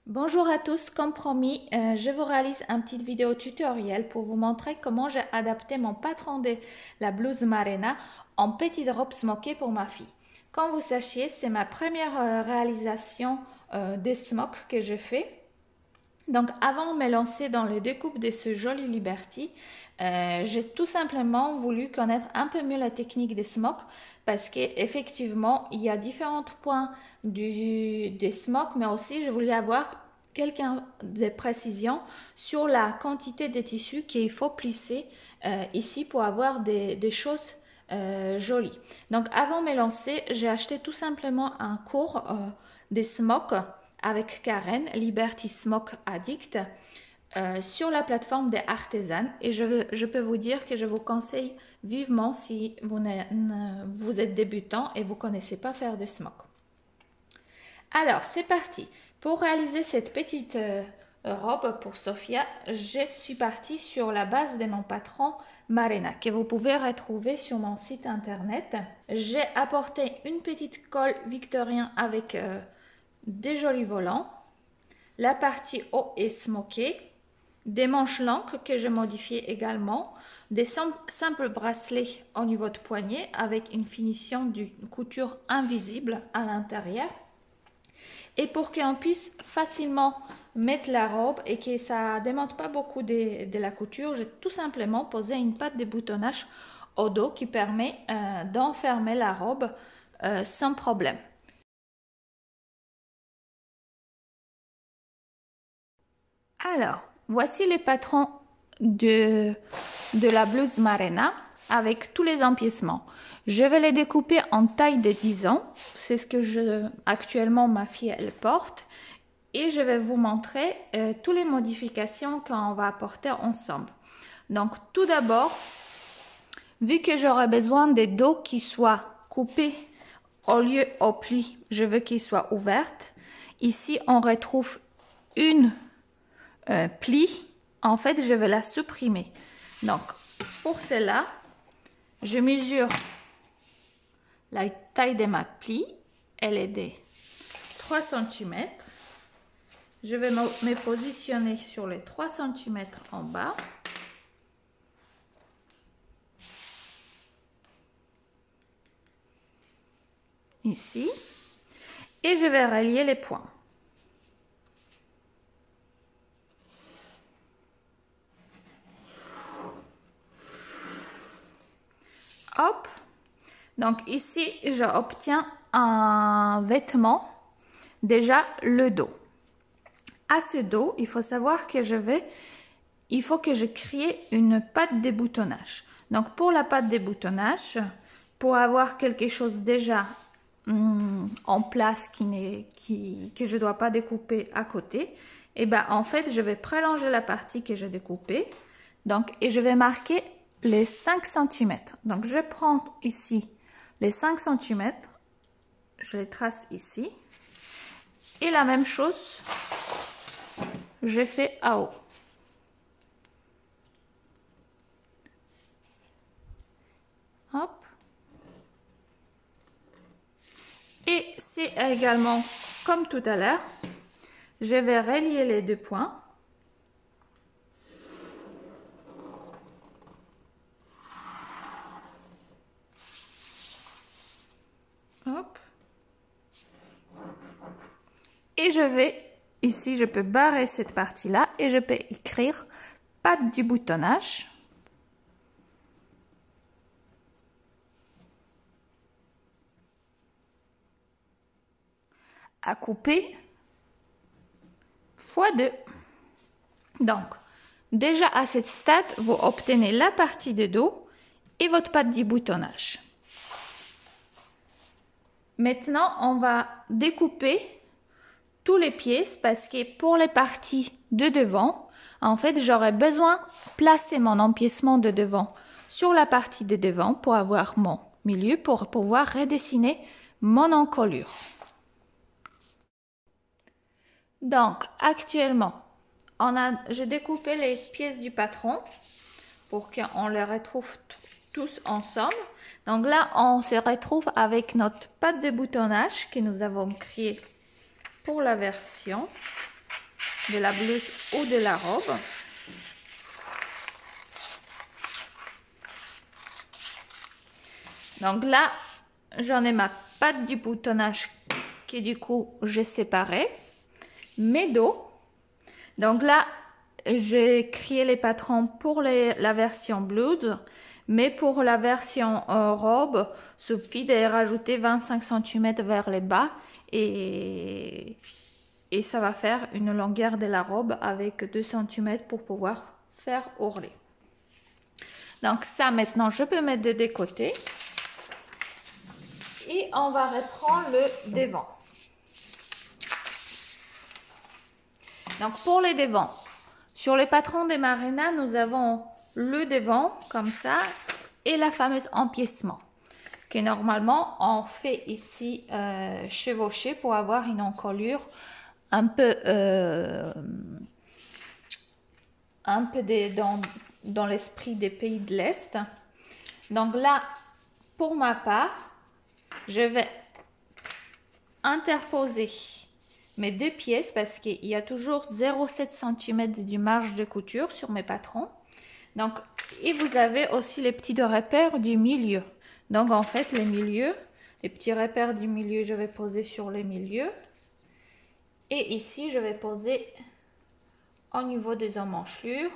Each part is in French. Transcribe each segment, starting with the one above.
Bonjour à tous, comme promis, je vous réalise un petit vidéo tutoriel pour vous montrer comment j'ai adapté mon patron de la blouse Marena en petite robe smokée pour ma fille. Comme vous sachiez, c'est ma première réalisation des smocks que je fais. Donc avant de me lancer dans le découpe de ce joli Liberty, j'ai tout simplement voulu connaître un peu mieux la technique des smocks parce qu'effectivement il y a différents points des smocks, mais aussi je voulais avoir quelques de précisions sur la quantité de tissus qu'il faut plisser ici pour avoir des choses jolies. Donc avant de me lancer, j'ai acheté tout simplement un cours des smocks avec Karen, Liberty Smock Addict, sur la plateforme des artisans. Et je peux vous dire que je vous conseille vivement si vous êtes débutant et vous ne connaissez pas faire de smock. Alors, c'est parti. Pour réaliser cette petite robe pour Sophia, je suis partie sur la base de mon patron Marena, que vous pouvez retrouver sur mon site internet. J'ai apporté une petite colle victorien avec des jolis volants, la partie haut est smokée, des manches longues que j'ai modifiées également, des simples bracelets au niveau de poignet avec une finition d'une couture invisible à l'intérieur. Et pour qu'on puisse facilement mettre la robe et que ça ne demande pas beaucoup de la couture, j'ai tout simplement posé une patte de boutonnage au dos qui permet d'enfermer la robe sans problème. Alors, voici le patron de la blouse Marena avec tous les empiècements. Je vais les découper en taille de 10 ans. C'est ce que actuellement ma fille elle porte. Et je vais vous montrer toutes les modifications qu'on va apporter ensemble. Donc tout d'abord, vu que j'aurai besoin des dos qui soient coupés au lieu au pli, je veux qu'ils soient ouvertes. Ici, on retrouve une pli, en fait je vais la supprimer. Donc pour cela je mesure la taille de ma pli, elle est de 3 cm. Je vais me positionner sur les 3 cm en bas ici et je vais relier les points. Hop, donc ici j'obtiens un vêtement, déjà le dos. À ce dos, il faut savoir que il faut que je crée une patte de boutonnage. Donc pour la patte de boutonnage, pour avoir quelque chose déjà en place que je ne dois pas découper à côté, et ben en fait je vais prolonger la partie que j'ai découpée, donc et je vais marquer les 5 cm. Donc je prends ici les 5 cm, je les trace ici et la même chose je fais à haut. Hop. Et c'est également comme tout à l'heure, je vais relier les deux points. Hop. Et je vais, ici je peux barrer cette partie là et je peux écrire patte du boutonnage. À couper x2. Donc, déjà à cette stade, vous obtenez la partie de dos et votre patte du boutonnage. Maintenant, on va découper tous les pièces parce que pour les parties de devant, en fait, j'aurais besoin de placer mon empiècement de devant sur la partie de devant pour avoir mon milieu, pour pouvoir redessiner mon encolure. Donc, actuellement, j'ai découpé les pièces du patron pour qu'on les retrouve tous ensemble. Donc là, on se retrouve avec notre patte de boutonnage que nous avons créée pour la version. de la blouse ou de la robe. Donc là, j'en ai ma patte du boutonnage qui du coup j'ai séparé, mes dos. Donc là, j'ai créé les patrons pour la version blouse, mais pour la version robe, suffit de rajouter 25 cm vers les bas et ça va faire une longueur de la robe avec 2 cm pour pouvoir faire ourler. Donc ça, maintenant, je peux mettre des côtés. Et on va reprendre le devant. Donc pour les devants, sur les patrons des Marena, nous avons le devant comme ça et la fameuse empiècement que normalement on fait ici chevaucher pour avoir une encolure un peu dans l'esprit des pays de l'Est. Donc là, pour ma part, je vais interposer mes deux pièces parce qu'il y a toujours 0,7 cm de marge de couture sur mes patrons. Donc, et vous avez aussi les petits repères du milieu. Donc en fait, les petits repères du milieu, je vais poser sur le milieu. Et ici, je vais poser au niveau des emmanchelures.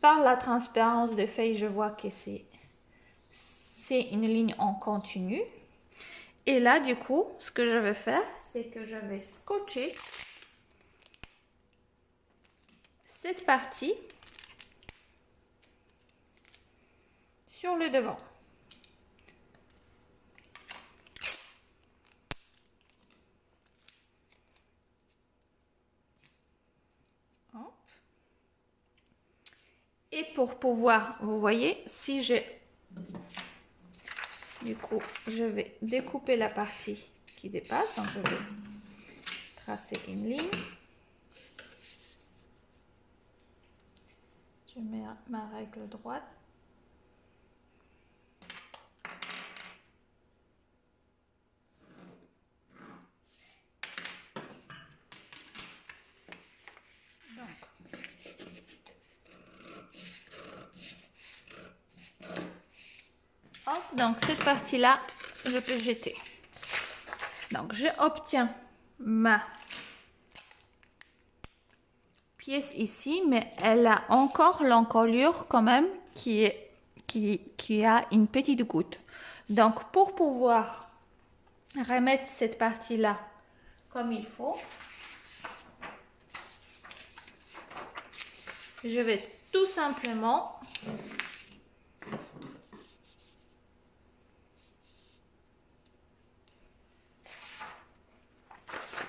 Par la transparence de feuille, je vois que c'est une ligne en continu. Et là, du coup, ce que je vais faire, c'est que je vais scotcher cette partie sur le devant. Hop. Et pour pouvoir, vous voyez, si j'ai... Du coup, je vais découper la partie qui dépasse. Donc, je vais tracer une ligne. Je mets ma règle droite. Donc cette partie-là, je peux jeter. Donc je obtiens ma pièce ici, mais elle a encore l'encolure quand même qui a une petite goutte. Donc pour pouvoir remettre cette partie-là comme il faut, je vais tout simplement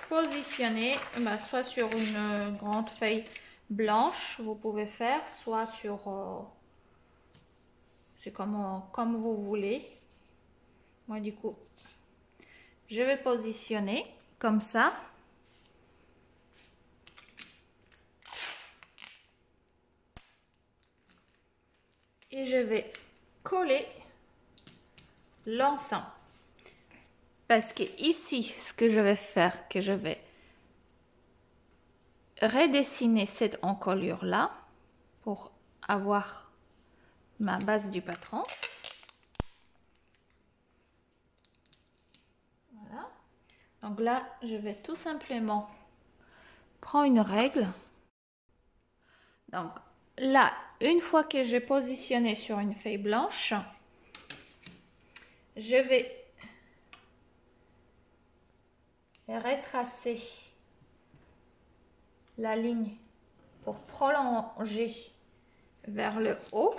positionner soit sur une grande feuille blanche, vous pouvez faire, soit sur c'est comme vous voulez. Moi du coup je vais positionner comme ça et je vais coller l'ensemble. Parce que ici, ce que je vais faire, que je vais redessiner cette encolure là pour avoir ma base du patron. Voilà. Donc là, je vais tout simplement prendre une règle. Donc là, une fois que j'ai positionné sur une feuille blanche, je vais retracer la ligne pour prolonger vers le haut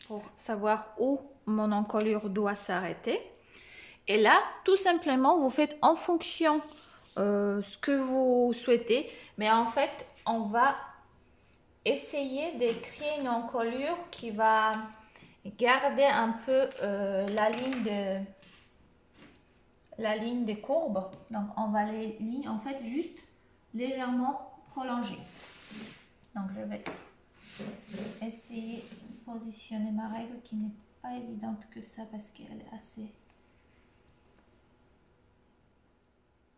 pour savoir où mon encolure doit s'arrêter. Et là, tout simplement, vous faites en fonction ce que vous souhaitez. Mais en fait, on va essayer de créer une encolure qui va garder un peu la ligne des courbes. Donc on va les lignes en fait juste légèrement prolonger. Donc je vais essayer de positionner ma règle qui n'est pas évidente que ça parce qu'elle est assez...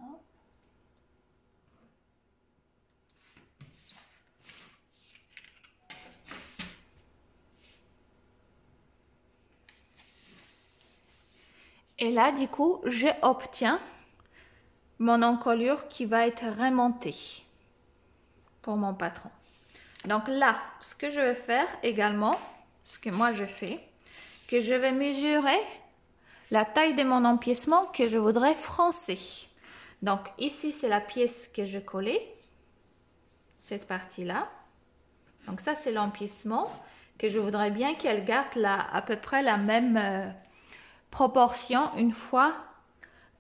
Hop. Et là, du coup, j'obtiens mon encolure qui va être remontée pour mon patron. Donc là, ce que je vais faire également, ce que moi je fais, que je vais mesurer la taille de mon empiècement que je voudrais froncer. Donc ici, c'est la pièce que je collais, cette partie-là. Donc ça, c'est l'empiècement que je voudrais bien qu'elle garde à peu près la même proportion une fois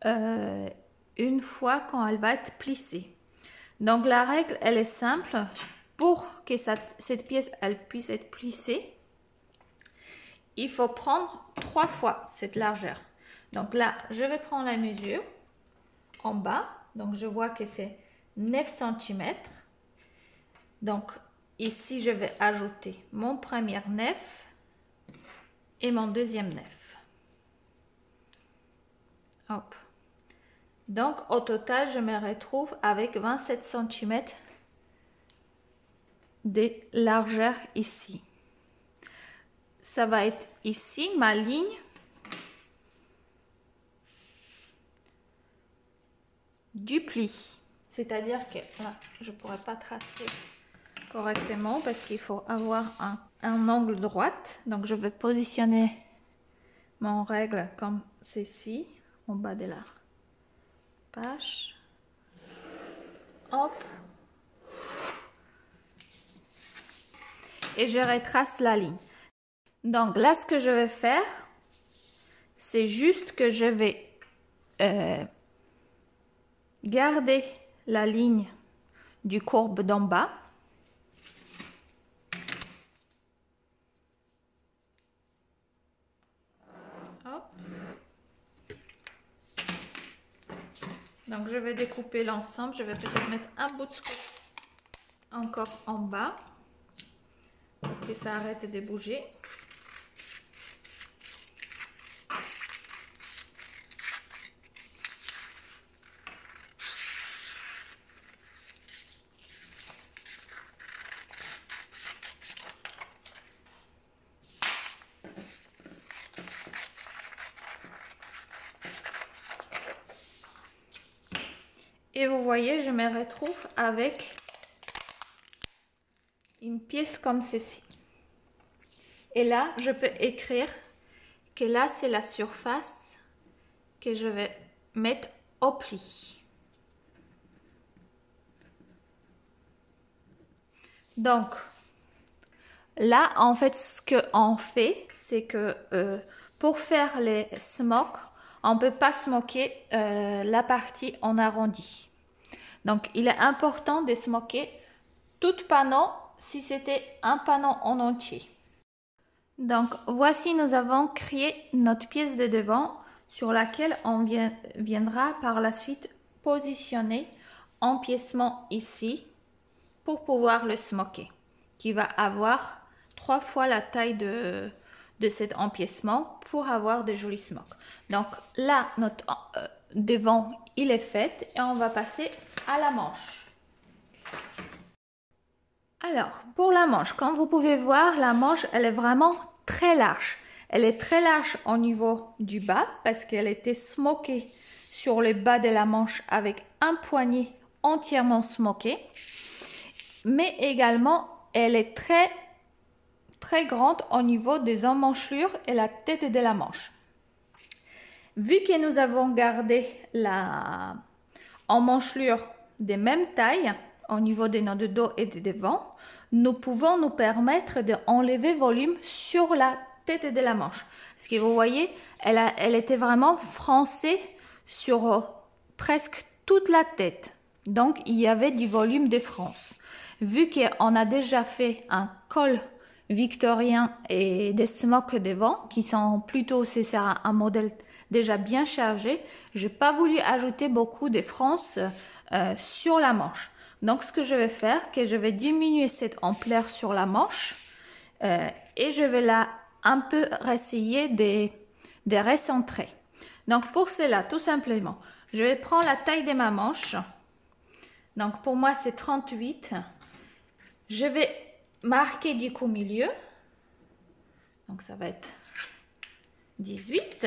quand elle va être plissée. Donc la règle, elle est simple. Pour que cette pièce elle puisse être plissée, il faut prendre 3 fois cette largeur. Donc là, je vais prendre la mesure en bas. Donc je vois que c'est 9 cm. Donc ici, je vais ajouter mon premier 9 et mon deuxième 9. Hop. Donc au total, je me retrouve avec 27 cm de largeur ici. Ça va être ici ma ligne du pli. C'est-à-dire que là, je ne pourrais pas tracer correctement parce qu'il faut avoir un angle droit. Donc je vais positionner mon règle comme ceci, en bas de la page. Hop. Et je retrace la ligne. Donc là, ce que je vais faire, c'est juste que je vais garder la ligne du courbe d'en bas. Hop. Donc je vais découper l'ensemble. Je vais peut-être mettre un bout de scotch encore en bas pour que ça arrête de bouger. Et vous voyez, je me retrouve avec une pièce comme ceci. Et là, je peux écrire que là, c'est la surface que je vais mettre au pli. Donc, là, en fait, ce qu'on fait, c'est que pour faire les smokes, on ne peut pas smoker la partie en arrondi. Donc, il est important de smoker tout panneau si c'était un panneau en entier. Donc, voici, nous avons créé notre pièce de devant sur laquelle on viendra par la suite positionner empiècement ici pour pouvoir le smoker, qui va avoir 3 fois la taille de cet empiècement pour avoir de jolis smokes. Donc là, notre devant, il est fait et on va passer à la manche. Alors, pour la manche, comme vous pouvez voir, la manche, elle est vraiment très large. Elle est très large au niveau du bas parce qu'elle était smokée sur le bas de la manche avec un poignet entièrement smoké. Mais également, elle est très grande au niveau des emmanchelures et la tête de la manche. Vu que nous avons gardé la emmanchelure de même taille au niveau de notre dos et de devant, nous pouvons nous permettre d'enlever volume sur la tête de la manche. Parce que vous voyez, elle était vraiment froncée sur presque toute la tête. Donc, il y avait du volume de France. Vu qu'on a déjà fait un col victorien et des smocks devant, qui sont plutôt, c'est un modèle déjà bien chargé, j'ai pas voulu ajouter beaucoup de France sur la manche. Donc, ce que je vais faire, que je vais diminuer cette ampleur sur la manche et je vais là un peu essayer de recentrer. Donc, pour cela, tout simplement, je vais prendre la taille de ma manche. Donc, pour moi, c'est 38. Je vais marquer du coup milieu. Donc, ça va être 18.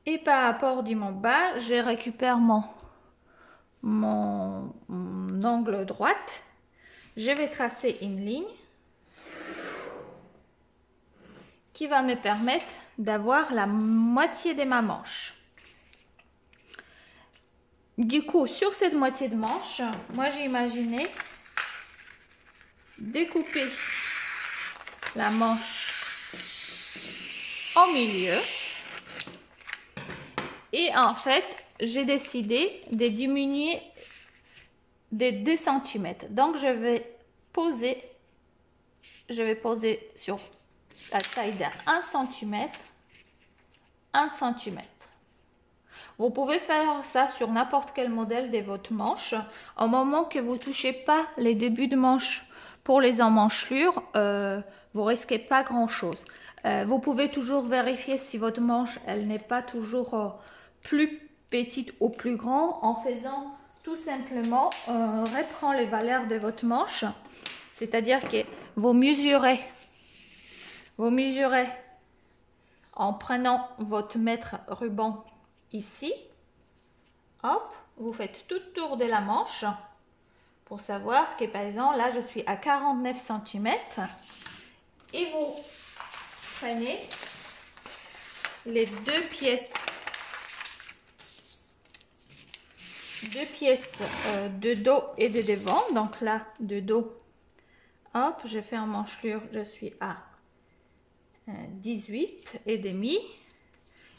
Et par rapport du mon bas, je récupère mon angle droite. Je vais tracer une ligne qui va me permettre d'avoir la moitié de ma manche. Du coup, sur cette moitié de manche, moi j'ai imaginé découper la manche au milieu. Et en fait, j'ai décidé de diminuer de 2 cm. Donc, je vais poser sur la taille de 1 cm, 1 cm. Vous pouvez faire ça sur n'importe quel modèle de votre manche. Au moment que vous ne touchez pas les débuts de manche pour les emmanchelures, vous risquez pas grand-chose. Vous pouvez toujours vérifier si votre manche elle n'est pas toujours plus petite ou plus grande en faisant tout simplement reprendre les valeurs de votre manche. C'est-à-dire que vous mesurez en prenant votre mètre ruban ici. Hop, vous faites tout le tour de la manche pour savoir que par exemple là je suis à 49 cm et vous prenez les deux pièces de dos et de devant. Donc là de dos, hop, je fais en manchelure, je suis à 18 et demi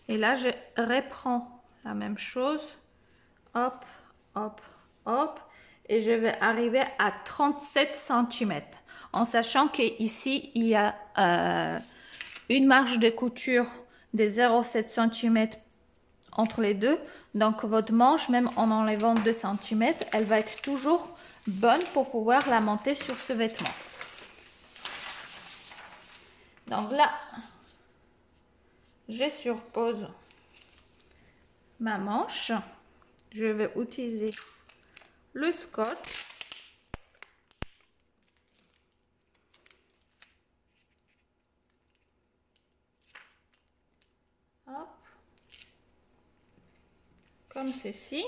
et là je reprends la même chose, hop hop hop, et je vais arriver à 37 cm en sachant qu'ici il y a une marge de couture de 0,7 cm entre les deux. Donc votre manche, même en enlevant 2 cm, elle va être toujours bonne pour pouvoir la monter sur ce vêtement. Donc là, je surpose ma manche. Je vais utiliser le scotch. Hop. Comme ceci.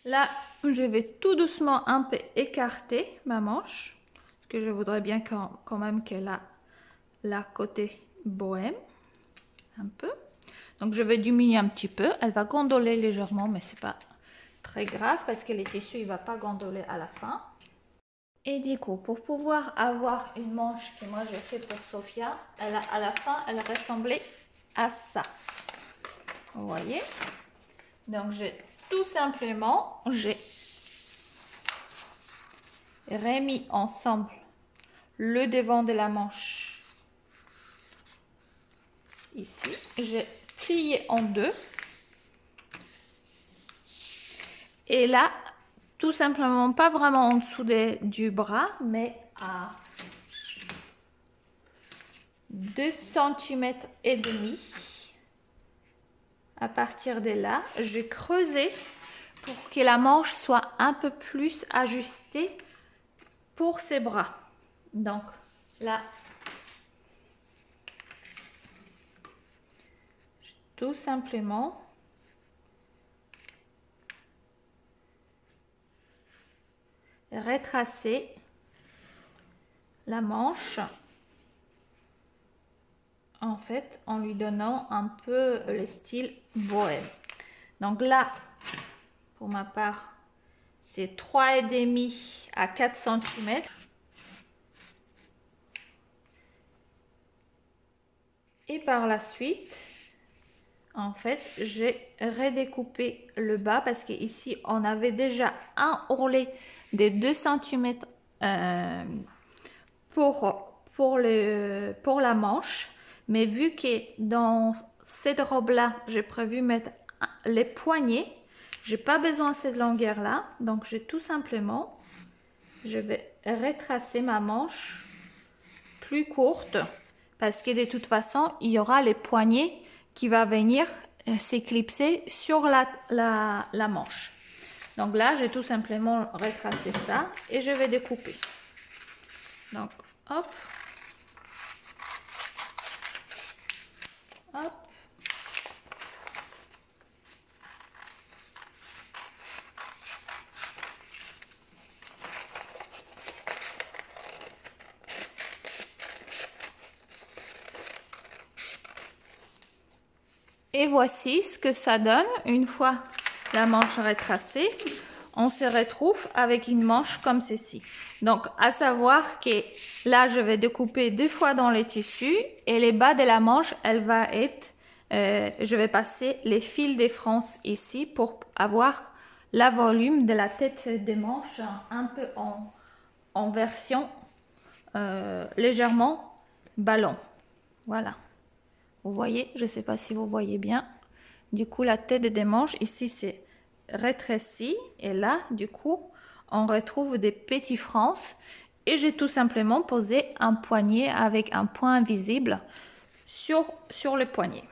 Là, je vais tout doucement un peu écarter ma manche, parce que je voudrais bien quand même qu'elle a la côté bohème, un peu. Donc, je vais diminuer un petit peu. Elle va gondoler légèrement, mais c'est pas très grave, parce que les tissus, il va pas gondoler à la fin. Et du coup, pour pouvoir avoir une manche que moi j'ai fait pour Sophia, à la fin, elle ressemblait à ça. Vous voyez? Donc, tout simplement, j'ai remis ensemble le devant de la manche ici. J'ai plié en deux. Et là, tout simplement, pas vraiment en dessous du bras, mais à 2 cm et demi. À partir de là, j'ai creusé pour que la manche soit un peu plus ajustée pour ses bras. Donc là, tout simplement retracer la manche, en fait, en lui donnant un peu le style bohème. Donc là, pour ma part, c'est 3,5 à 4 cm. Et par la suite, en fait, j'ai redécoupé le bas parce qu'ici, on avait déjà un ourlet de 2 cm pour la manche. Mais vu que dans cette robe-là, j'ai prévu mettre les poignets, j'ai pas besoin de cette longueur-là. Donc, je vais retracer ma manche plus courte parce que de toute façon, il y aura les poignets qui va venir s'éclipser sur la manche. Donc là, j'ai tout simplement retracé ça et je vais découper. Donc, hop. Hop. Et voici ce que ça donne une fois la manche retracée. On se retrouve avec une manche comme ceci. Donc, à savoir que là, je vais découper 2 fois dans les tissus et les bas de la manche, elle va être, je vais passer les fils de France ici pour avoir la volume de la tête des manches un peu en version légèrement ballon. Voilà. Vous voyez, je ne sais pas si vous voyez bien. Du coup, la tête des manches, ici, c'est rétréci. Et là, du coup, on retrouve des petits frances. Et j'ai tout simplement posé un poignet avec un point visible sur le poignet.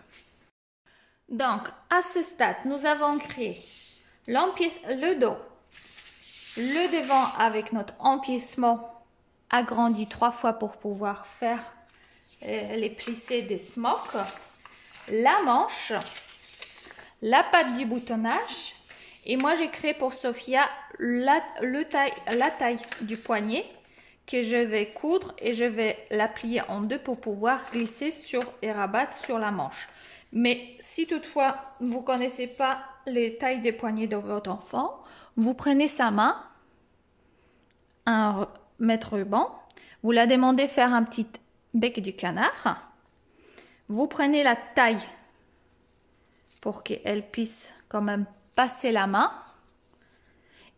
Donc, à ce stade, nous avons créé le dos, le devant avec notre empiècement agrandi 3 fois pour pouvoir faire les plissés des smocks, la manche, la patte du boutonnage, et moi j'ai créé pour Sophia la taille du poignet que je vais coudre et je vais la plier en 2 pour pouvoir glisser sur et rabattre sur la manche. Mais si toutefois vous connaissez pas les tailles des poignets de votre enfant, vous prenez sa main, un mètre ruban, vous la demandez faire un petit bec du canard, vous prenez la taille pour qu'elle puisse quand même passer la main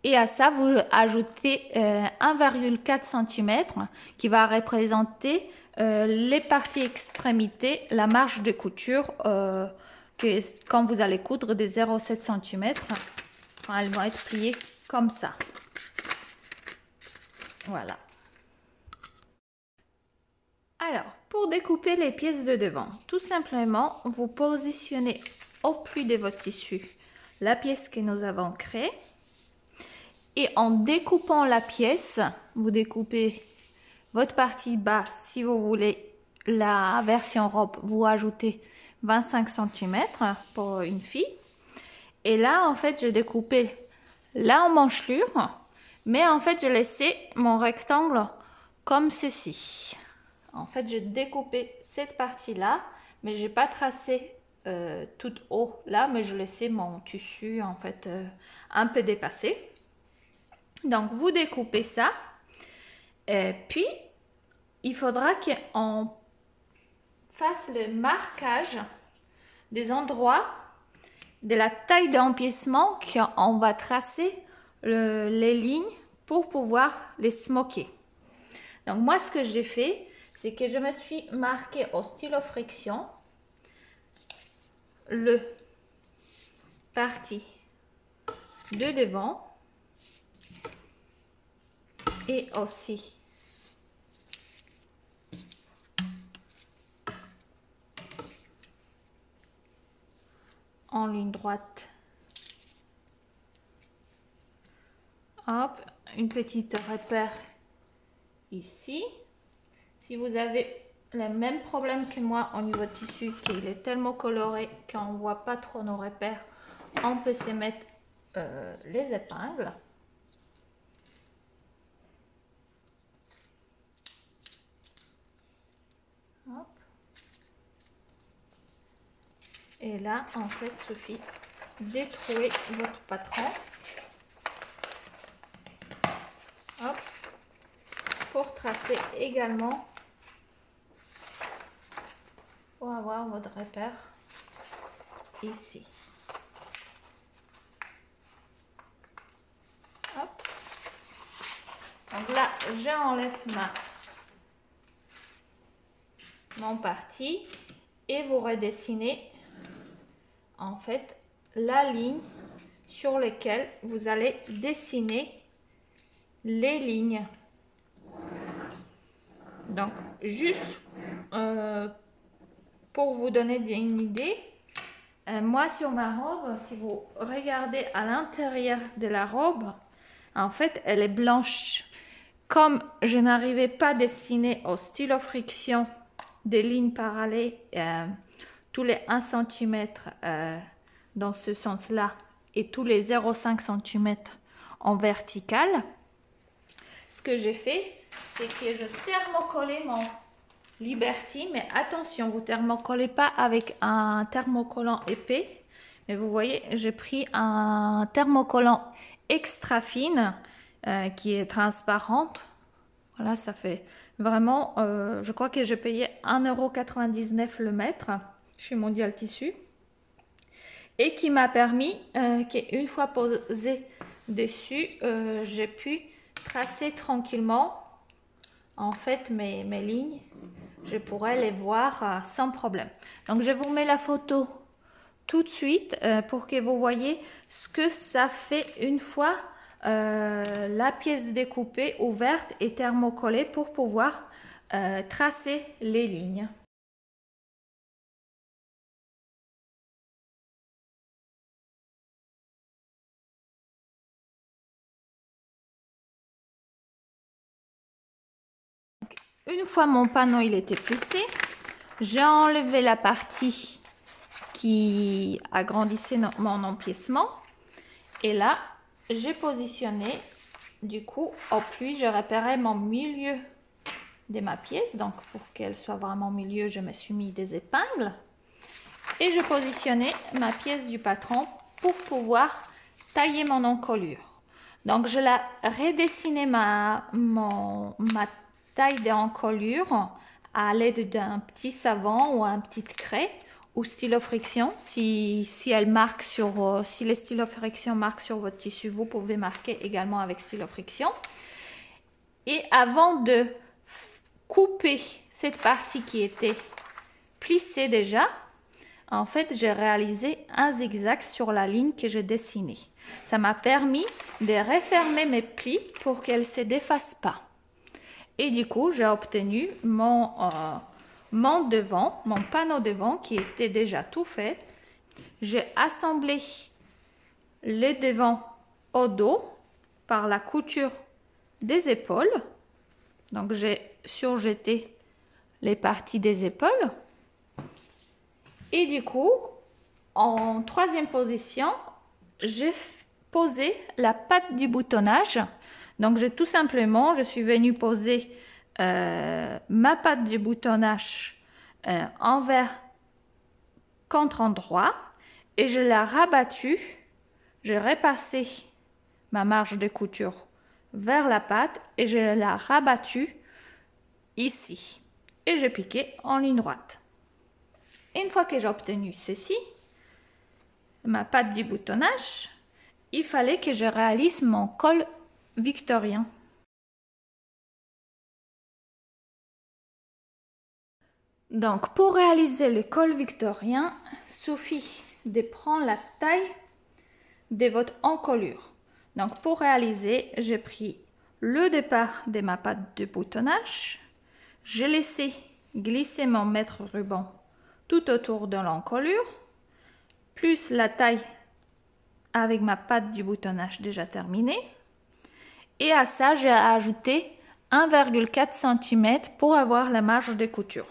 et à ça vous ajoutez 1,4 cm qui va représenter les parties extrémités, la marge de couture quand vous allez coudre des 0,7 cm, quand elles vont être pliées comme ça. Voilà. Alors, pour découper les pièces de devant, tout simplement, vous positionnez au plus de votre tissu la pièce que nous avons créée. Et en découpant la pièce, vous découpez votre partie basse. Si vous voulez la version robe, vous ajoutez 25 cm pour une fille. Et là, en fait, j'ai découpé la emmanchelure, mais en fait, je laissais mon rectangle comme ceci. En fait, j'ai découpé cette partie-là, mais j'ai pas tracé tout haut là, mais je laissais mon tissu en fait un peu dépassé. Donc, vous découpez ça. Et puis, il faudra qu'on fasse le marquage des endroits de la taille d'empiècement qu'on va tracer les lignes pour pouvoir les smoker. Donc, moi, ce que j'ai fait, c'est que je me suis marqué au stylo friction le partie de devant et aussi en ligne droite. Hop, une petite repère ici. Si vous avez le même problème que moi au niveau tissu, qu'il est tellement coloré qu'on ne voit pas trop nos repères, on peut se mettre les épingles. Hop. Et là, en fait, il suffit de détrouer votre patron. Hop. Pour tracer également, pour avoir votre repère ici. Hop. Donc là, j'enlève mon parti et vous redessinez en fait la ligne sur laquelle vous allez dessiner les lignes. Donc, juste pour vous donner une idée, moi sur ma robe, si vous regardez à l'intérieur de la robe, en fait, elle est blanche. comme je n'arrivais pas à dessiner au stylo friction des lignes parallèles tous les 1 cm dans ce sens-là et tous les 0,5 cm en vertical, ce que j'ai fait, c'est que je thermocollais mon Liberty, mais attention, vous thermocollez pas avec un thermocollant épais, mais vous voyez, j'ai pris un thermocollant extra fine qui est transparente. Voilà, ça fait vraiment, je crois que j'ai payé 1,99 € le mètre chez Mondial Tissu, et qui m'a permis qu'une fois posé dessus, j'ai pu tracer tranquillement en fait mes lignes. Je pourrais les voir sans problème. Donc je vous mets la photo tout de suite pour que vous voyez ce que ça fait une fois la pièce découpée, ouverte et thermocollée pour pouvoir tracer les lignes. Une fois mon panneau il était plissé, j'ai enlevé la partie qui agrandissait mon emplissement et là j'ai positionné, du coup au plus je repérais mon milieu de ma pièce, donc pour qu'elle soit vraiment au milieu je me suis mis des épingles et je positionnais ma pièce du patron pour pouvoir tailler mon encolure. Donc je l'ai redessiné ma taille d'encolure à l'aide d'un petit savon ou un petit craie ou stylo friction. Si elle marque sur, si les stylo friction marquent sur votre tissu, vous pouvez marquer également avec stylo friction. Et avant de couper cette partie qui était plissée déjà, en fait, j'ai réalisé un zigzag sur la ligne que j'ai dessinée. Ça m'a permis de refermer mes plis pour qu'elles ne se défassent pas. Et du coup, j'ai obtenu mon devant, mon panneau devant qui était déjà tout fait. J'ai assemblé le devant au dos par la couture des épaules. Donc, j'ai surjeté les parties des épaules. Et du coup, en troisième position, j'ai posé la patte du boutonnage. Donc, je suis venue poser ma patte du boutonnage envers contre endroit et je l'ai rabattue. J'ai repassé ma marge de couture vers la patte et je l'ai rabattue ici. Et j'ai piqué en ligne droite. Une fois que j'ai obtenu ceci, ma patte du boutonnage, il fallait que je réalise mon col victorien. Donc, pour réaliser le col victorien, il suffit de prendre la taille de votre encolure. Donc, pour réaliser, j'ai pris le départ de ma patte de boutonnage, j'ai laissé glisser mon mètre ruban tout autour de l'encolure, plus la taille avec ma patte du boutonnage déjà terminée. Et à ça, j'ai ajouté 1,4 cm pour avoir la marge de couture.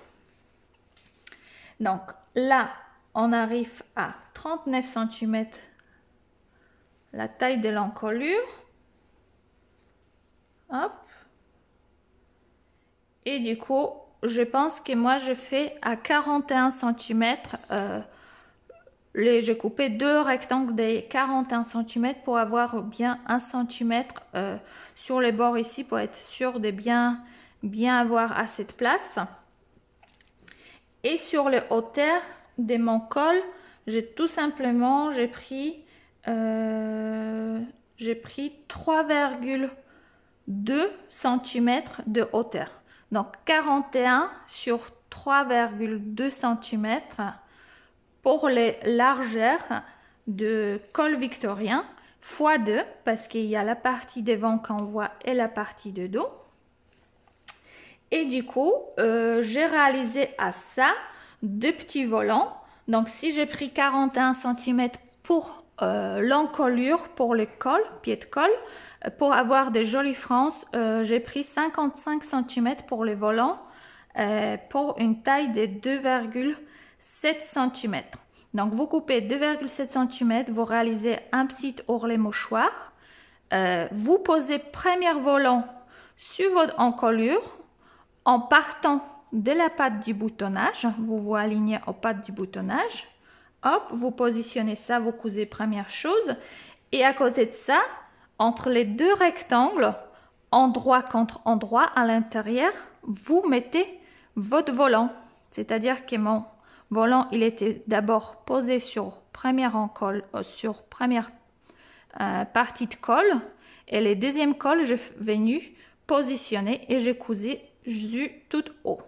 Donc là, on arrive à 39 cm la taille de l'encolure. Hop. Et du coup, je pense que moi, je fais à 41 cm. J'ai coupé deux rectangles de 41 cm pour avoir bien 1 cm sur les bords ici pour être sûr de bien avoir assez de place. Et sur les hauteurs de mon col, j'ai pris 3,2 cm de hauteur. Donc 41 sur 3,2 cm pour les largeurs de col victorien x 2 parce qu'il y a la partie devant qu'on voit et la partie de dos. Et du coup, j'ai réalisé à ça deux petits volants. Donc, si j'ai pris 41 cm pour l'encolure pour le col, pied de col. Pour avoir des jolies franges, j'ai pris 55 cm pour les volants pour une taille de 2,7 cm. Donc vous coupez 2,7 cm, vous réalisez un petit ourlet mouchoir. Vous posez premier volant sur votre encolure en partant de la patte du boutonnage. Vous vous alignez aux pattes du boutonnage. Hop, vous positionnez ça, vous cousez première chose. Et à côté de ça, entre les deux rectangles, endroit contre endroit à l'intérieur, vous mettez votre volant. C'est-à-dire que mon volant, il était d'abord posé sur première partie de colle. Et les deuxièmes colles, je suis venu positionner et j'ai cousu tout haut.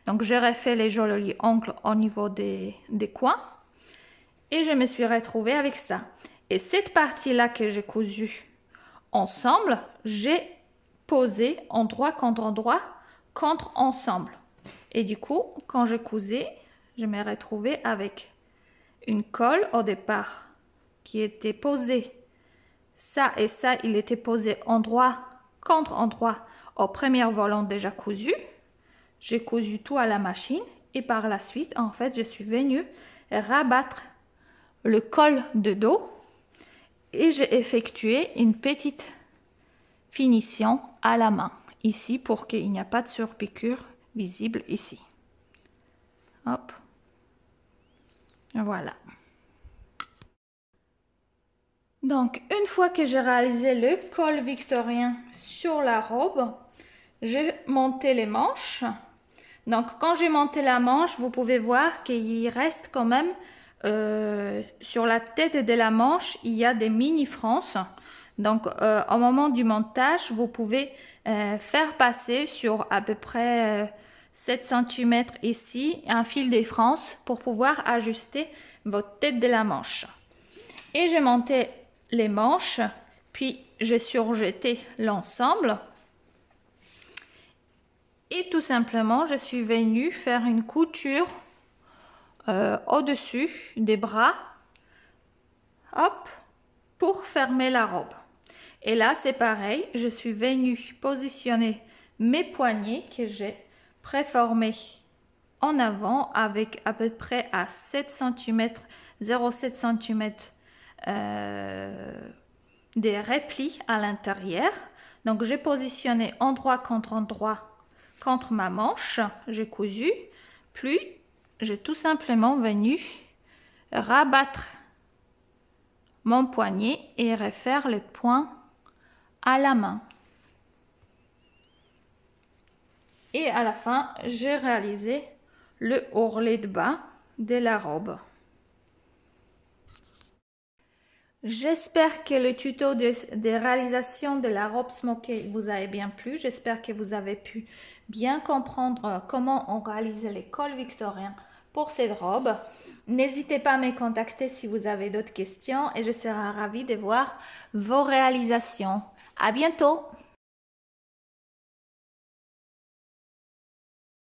Donc, j'ai refait les jolis ongles au niveau des coins. Et je me suis retrouvée avec ça. Et cette partie-là que j'ai cousue ensemble, j'ai posé endroit contre endroit contre ensemble. Et du coup, quand j'ai cousu, je me retrouvée avec une colle au départ qui était posée. Ça et ça, il était posé endroit contre endroit au premier volant déjà cousu. J'ai cousu tout à la machine et par la suite, en fait, je suis venue rabattre le col de dos et j'ai effectué une petite finition à la main ici pour qu'il n'y ait pas de surpiqûre visible ici. Hop, voilà. Donc une fois que j'ai réalisé le col victorien sur la robe, j'ai monté les manches. Donc quand j'ai monté la manche, vous pouvez voir qu'il reste quand même sur la tête de la manche, il y a des mini franges. Donc au moment du montage, vous pouvez faire passer sur à peu près 7 cm ici un fil de France pour pouvoir ajuster votre tête de la manche. Et j'ai monté les manches, puis j'ai surjeté l'ensemble. Et tout simplement, je suis venue faire une couture au-dessus des bras, hop, pour fermer la robe. Et là, c'est pareil, je suis venue positionner mes poignets que j'ai préformés en avant avec à peu près à 7 cm, 0,7 cm des replis à l'intérieur. Donc, j'ai positionné endroit contre ma manche, j'ai cousu, puis j'ai tout simplement venu rabattre mon poignet et refaire les points à la main. Et à la fin, j'ai réalisé le ourlet de bas de la robe. J'espère que le tuto de réalisation de la robe smokey vous a bien plu. J'espère que vous avez pu bien comprendre comment on réalise les cols victoriens pour cette robe. N'hésitez pas à me contacter si vous avez d'autres questions et je serai ravie de voir vos réalisations. À bientôt!